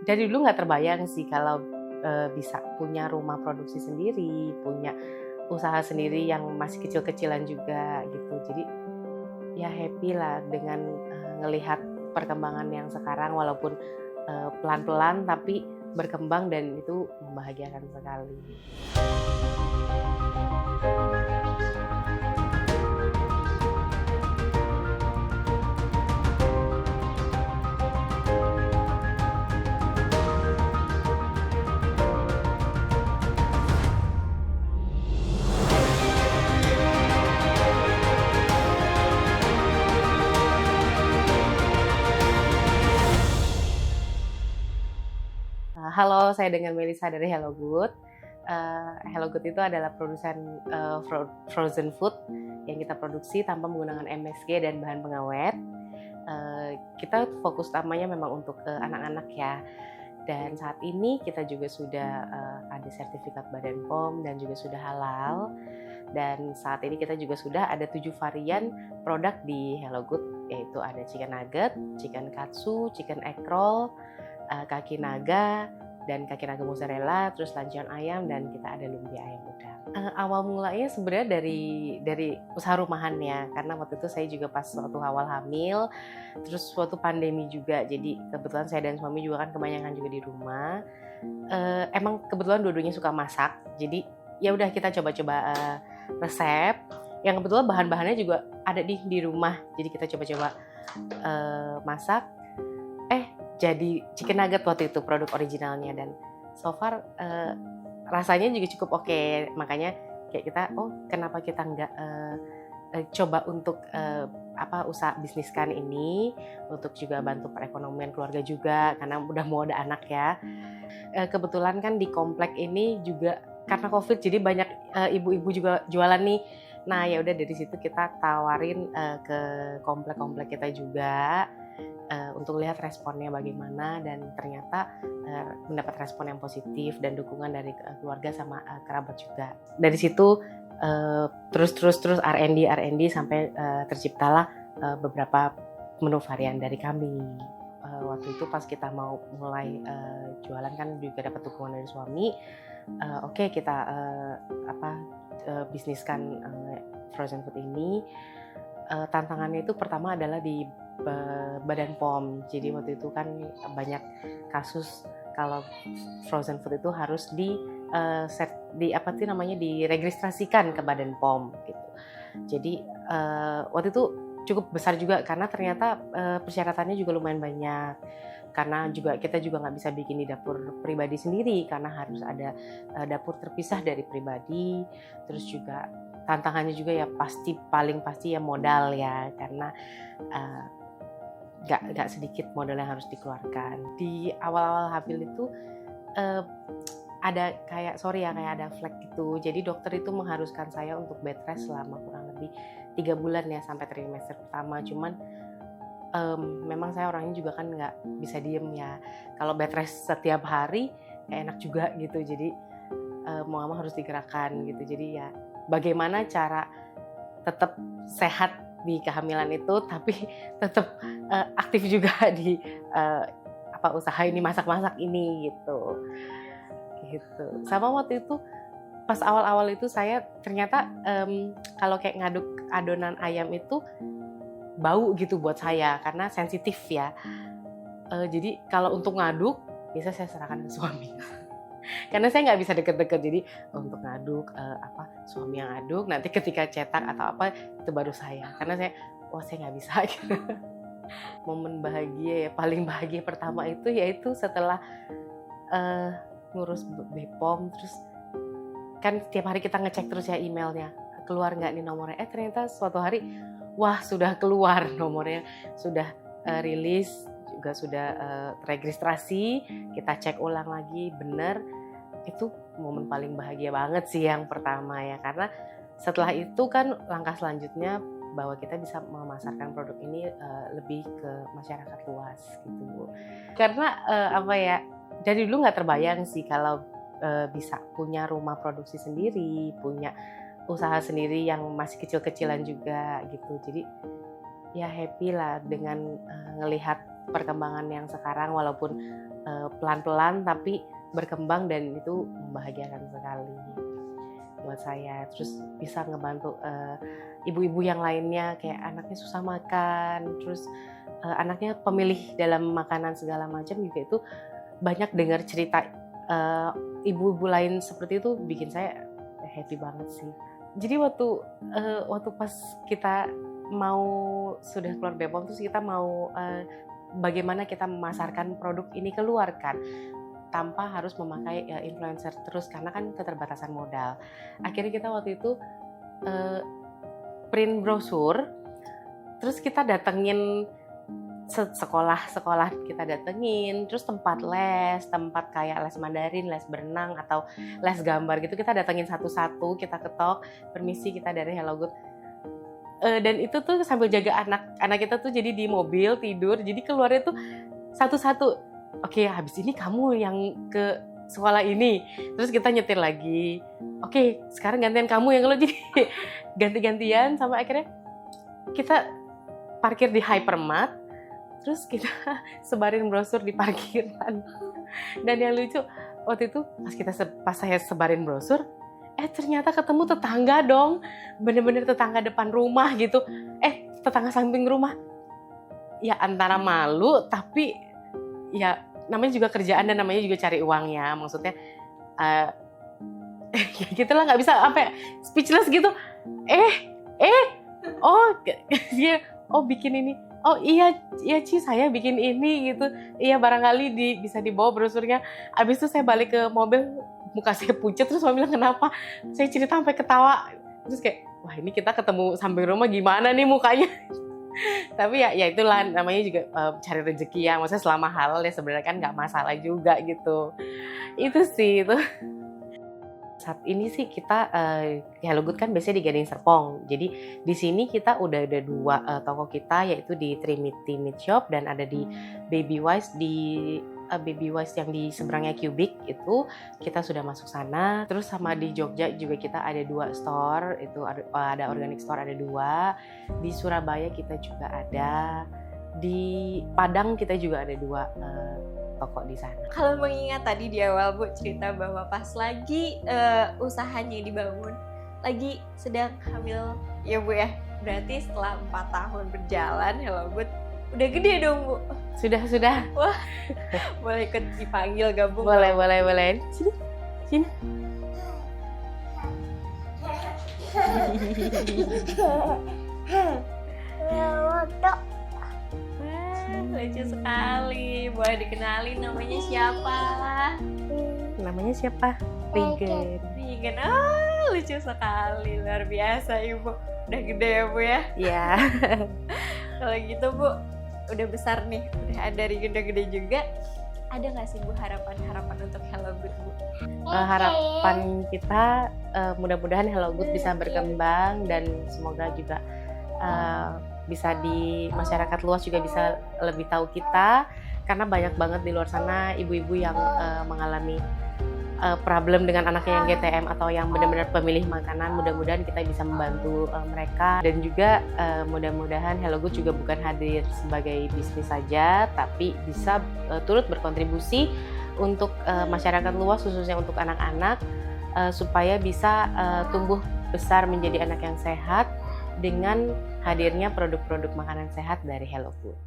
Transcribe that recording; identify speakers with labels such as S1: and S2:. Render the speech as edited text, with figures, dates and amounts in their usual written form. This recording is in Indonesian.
S1: dari dulu nggak terbayang sih kalau bisa punya rumah produksi sendiri, punya usaha sendiri yang masih kecil-kecilan juga gitu. Jadi ya happy lah dengan ngelihat perkembangan yang sekarang walaupun pelan-pelan tapi berkembang dan itu membahagiakan sekali. Halo, saya dengan Melisa dari Hello Good. Hello Good itu adalah produsen frozen food yang kita produksi tanpa menggunakan MSG dan bahan pengawet. Kita fokus utamanya memang untuk anak-anak ya. Dan saat ini kita juga sudah ada sertifikat Badan POM dan juga sudah halal. Dan saat ini kita juga sudah ada 7 varian produk di Hello Good, yaitu ada chicken nugget, chicken katsu, chicken egg roll, kaki naga, dan kaki naga mozzarella, terus lanjian ayam, dan kita ada lumpia ayam udang. Awal mulanya sebenarnya dari usaha rumahan ya, karena waktu itu saya juga pas waktu awal hamil, terus waktu pandemi juga, jadi kebetulan saya dan suami juga kan kebanyakan juga di rumah. Emang kebetulan dua-duanya suka masak, jadi ya udah kita coba-coba resep yang kebetulan bahan-bahannya juga ada di rumah, jadi kita coba-coba masak. Jadi chicken nugget waktu itu produk originalnya, dan so far rasanya juga cukup oke. Makanya kayak kita, kenapa kita nggak coba untuk usaha bisniskan ini untuk juga bantu perekonomian keluarga juga, karena udah mau ada anak ya. Kebetulan kan di komplek ini juga karena COVID jadi banyak ibu-ibu juga jualan nih. Nah ya udah dari situ kita tawarin ke komplek-komplek kita juga untuk lihat responnya bagaimana, dan ternyata mendapat respon yang positif dan dukungan dari keluarga sama kerabat juga. Dari situ terus R&D sampai terciptalah beberapa menu varian dari kami. Waktu itu pas kita mau mulai jualan kan juga dapat dukungan dari suami. Oke, kita bisniskan frozen food ini. Tantangannya itu pertama adalah di Badan POM. Jadi waktu itu kan banyak kasus kalau frozen food itu harus diregistrasikan ke Badan POM gitu. Jadi waktu itu cukup besar juga karena ternyata persyaratannya juga lumayan banyak. Karena kita juga nggak bisa bikin di dapur pribadi sendiri karena harus ada dapur terpisah dari pribadi. Terus juga tantangannya juga ya paling pasti ya modal ya, karena nggak sedikit modal yang harus dikeluarkan. Di awal-awal hamil itu ada kayak ada flek gitu. Jadi dokter itu mengharuskan saya untuk bed rest selama kurang lebih 3 bulan ya sampai trimester pertama. Cuman memang saya orangnya juga kan nggak bisa diem ya. Kalau bed rest setiap hari enak juga gitu. Jadi mau nggak harus digerakkan gitu. Jadi ya bagaimana cara tetap sehat di kehamilan itu tapi tetap aktif juga di usaha ini, masak-masak ini gitu. Sama waktu itu pas awal-awal itu saya ternyata kalau kayak ngaduk adonan ayam itu bau gitu buat saya karena sensitif ya. Jadi kalau untuk ngaduk biasa saya serahkan ke suami. Karena saya nggak bisa deket-deket, jadi untuk ngaduk suami yang aduk, nanti ketika cetak atau apa itu baru saya, karena saya nggak bisa gitu. Momen bahagia ya, paling bahagia pertama itu yaitu setelah ngurus BPOM, terus kan tiap hari kita ngecek terus ya emailnya, keluar nggak nih nomornya, ternyata suatu hari wah sudah keluar nomornya, sudah rilis, juga sudah registrasi, kita cek ulang lagi benar. Itu momen paling bahagia banget sih yang pertama ya, karena setelah itu kan langkah selanjutnya bahwa kita bisa memasarkan produk ini lebih ke masyarakat luas gitu. Karena dari dulu nggak terbayang sih kalau bisa punya rumah produksi sendiri, punya usaha sendiri yang masih kecil-kecilan juga gitu. Jadi ya happy lah dengan ngelihat perkembangan yang sekarang walaupun pelan-pelan tapi berkembang dan itu membahagiakan sekali buat saya. Terus bisa ngebantu ibu-ibu yang lainnya, kayak anaknya susah makan, terus anaknya pemilih dalam makanan segala macam juga, itu banyak dengar cerita ibu-ibu lain seperti itu, bikin saya happy banget sih. Jadi waktu pas kita mau sudah keluar Bepom, terus kita mau bagaimana kita memasarkan produk ini keluar kan, tanpa harus memakai influencer terus karena kan keterbatasan modal. Akhirnya kita waktu itu print brosur, terus kita datengin sekolah kita datengin, terus tempat kayak les Mandarin, les berenang atau les gambar gitu, kita datengin satu-satu, kita ketok, permisi kita dari Hello Good. Dan itu tuh sambil jaga anak kita tuh jadi di mobil tidur, jadi keluarnya tuh satu-satu. Oke, habis ini kamu yang ke sekolah ini, terus kita nyetir lagi. Oke, sekarang gantian kamu yang, jadi ganti-gantian sampai akhirnya kita parkir di Hypermart, terus kita sebarin brosur di parkiran. Dan yang lucu waktu itu pas saya sebarin brosur, ternyata ketemu tetangga dong, bener-bener tetangga depan rumah gitu, tetangga samping rumah. Ya antara malu tapi ya namanya juga kerjaan dan namanya juga cari uang ya, maksudnya ya gitulah, nggak bisa sampai speechless gitu. Bikin ini, iya Ci, saya bikin ini gitu, iya barangkali bisa dibawa brosurnya. Abis itu saya balik ke mobil, muka saya pucat, terus saya bilang kenapa, saya cerita sampai ketawa, terus kayak wah ini kita ketemu samping rumah gimana nih mukanya. Tapi ya itulah namanya juga cari rezeki ya, maksudnya selama halal ya sebenarnya kan nggak masalah juga gitu. Itu sih itu. Saat ini sih kita Hello Good kan biasanya di Gading Serpong. Jadi di sini kita udah ada 2 toko kita, yaitu di Trinity Meat Shop dan ada di Baby Wise yang di seberangnya Cubic, itu kita sudah masuk sana. Terus sama di Jogja juga kita ada 2 store, itu ada organic store ada 2. Di Surabaya kita juga ada. Di Padang kita juga ada 2 toko di sana.
S2: Kalau mengingat tadi di awal Bu cerita bahwa pas lagi usahanya dibangun, lagi sedang hamil ya Bu ya, berarti setelah 4 tahun berjalan Hello Good udah gede dong Bu.
S1: Sudah. Wah,
S2: boleh ikut dipanggil gabung?
S1: Boleh. Sini.
S2: Lucu sekali. Boleh dikenalin namanya siapa?
S1: Namanya siapa? Regan.
S2: Lucu sekali, luar biasa Ibu. Udah gede ya Bu ya?
S1: Iya.
S2: Kalau gitu Bu, udah besar nih, udah ada Regan udah gede juga. Ada nggak sih Bu harapan untuk Hello Good Bu?
S1: Harapan kita mudah-mudahan Hello Good bisa berkembang dan semoga juga bisa di masyarakat luas juga bisa lebih tahu kita, karena banyak banget di luar sana ibu-ibu yang mengalami problem dengan anaknya yang GTM atau yang benar-benar pemilih makanan. Mudah-mudahan kita bisa membantu mereka, dan juga mudah-mudahan Hello Good juga bukan hadir sebagai bisnis saja, tapi bisa turut berkontribusi untuk masyarakat luas, khususnya untuk anak-anak, supaya bisa tumbuh besar menjadi anak yang sehat dengan hadirnya produk-produk makanan sehat dari Hello Good.